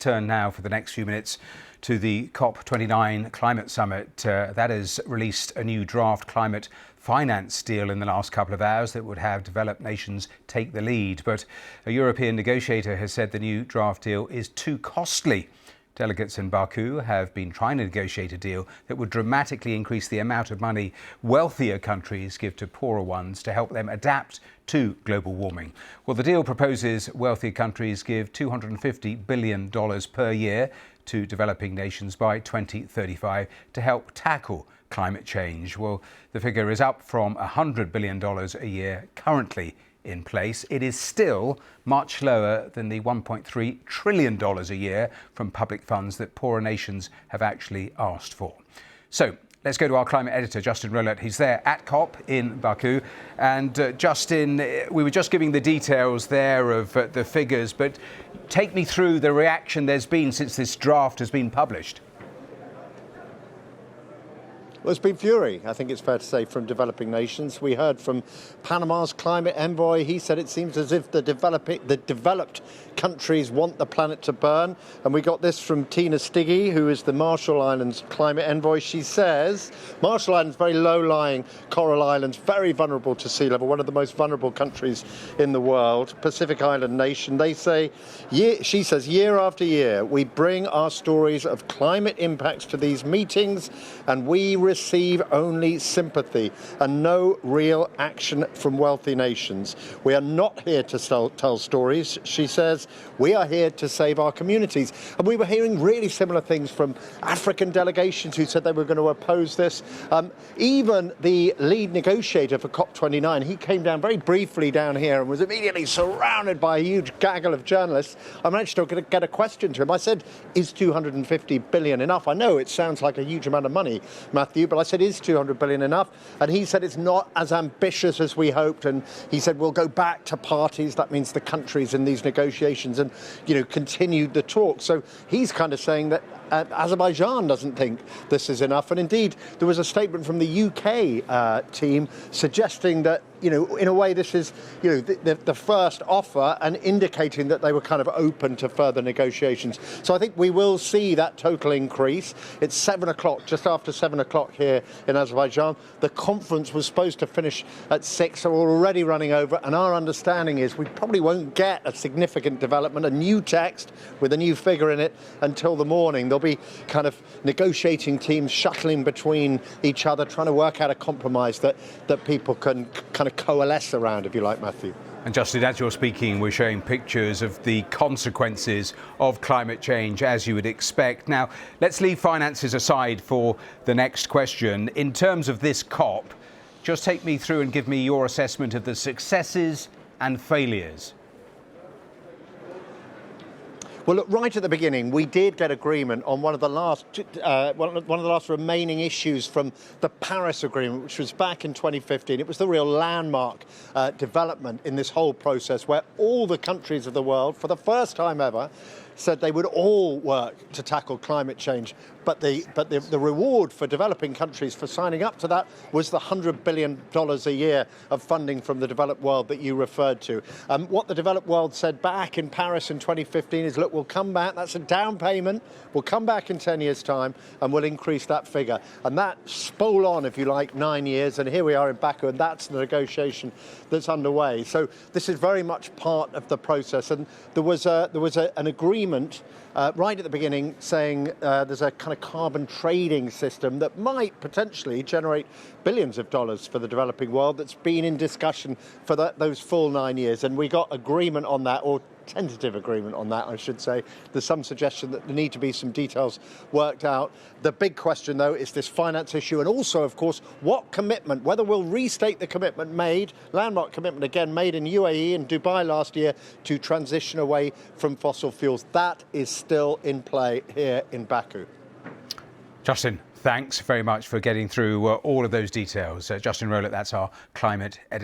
turn now for the next few minutes to the COP29 climate summit. That has released a new draft climate finance deal in the last couple of hours that would have developed nations take the lead. But a European negotiator has said the new draft deal is too costly. Delegates in Baku have been trying to negotiate a deal that would dramatically increase the amount of money wealthier countries give to poorer ones to help them adapt to global warming. Well, the deal proposes wealthier countries give $250 billion per year to developing nations by 2035 to help tackle climate change. Well, the figure is up from $100 billion a year currently in place. It is still much lower than the $1.3 trillion a year from public funds that poorer nations have actually asked for. So let's go to our climate editor, Justin Rowlett. He's there at COP in Baku. And Justin, we were just giving the details there of the figures, but take me through the reaction there's been since this draft has been published. Well, it's been fury, I think it's fair to say, from developing nations. We heard from Panama's climate envoy. He said it seems as if the developed countries want the planet to burn. And we got this from Tina Stiggy, who is the Marshall Islands climate envoy. She says Marshall Islands, very low-lying coral islands, very vulnerable to sea level, one of the most vulnerable countries in the world, Pacific Island nation. They say, she says, year after year, we bring our stories of climate impacts to these meetings, and we receive only sympathy and no real action from wealthy nations. We are not here to tell stories, she says. We are here to save our communities. And we were hearing really similar things from African delegations who said they were going to oppose this. Even the lead negotiator for COP29, he came down very briefly down here and was immediately surrounded by a huge gaggle of journalists. I managed to get a question to him. I said, is 250 billion enough? I know it sounds like a huge amount of money, Matthew, but I said, is 200 billion enough? And he said it's not as ambitious as we hoped. And he said, we'll go back to parties. That means the countries in these negotiations and, continued the talk. So he's kind of saying that Azerbaijan doesn't think this is enough. And indeed, there was a statement from the UK team suggesting that, in a way, this is, the first offer and indicating that they were kind of open to further negotiations. So I think we will see that total increase. It's 7 o'clock, just after 7 o'clock here in Azerbaijan. The conference was supposed to finish at 6, so we're already running over. And our understanding is we probably won't get a significant development, a new text with a new figure in it until the morning. There'll be kind of negotiating teams shuttling between each other, trying to work out a compromise that people can kind of coalesce around, if you like, Matthew. And Justin, as you're speaking, we're showing pictures of the consequences of climate change, as you would expect. Now, let's leave finances aside for the next question. In terms of this COP, just take me through and give me your assessment of the successes and failures. Well, look, right at the beginning, we did get agreement on one of the last remaining issues from the Paris Agreement, which was back in 2015. It was the real landmark development in this whole process, where all the countries of the world, for the first time ever, said they would all work to tackle climate change. But the reward for developing countries for signing up to that was the $100 billion a year of funding from the developed world that you referred to. What the developed world said back in Paris in 2015 is, look, we'll come back, that's a down payment, we'll come back in 10 years' time and we'll increase that figure. And that spole on, if you like, 9 years, and here we are in Baku, and that's the negotiation that's underway. So this is very much part of the process. And there was an agreement right at the beginning saying there's a kind of carbon trading system that might potentially generate billions of dollars for the developing world that's been in discussion for those full 9 years. And we got agreement on that, or tentative agreement on that, I should say. There's some suggestion that there need to be some details worked out. The big question, though, is this finance issue, and also, of course, what commitment, whether we'll restate the commitment made, landmark commitment again made in UAE and Dubai last year, to transition away from fossil fuels. That is still in play here in Baku. Justin, thanks very much for getting through all of those details. Justin Rowlett, that's our climate editor.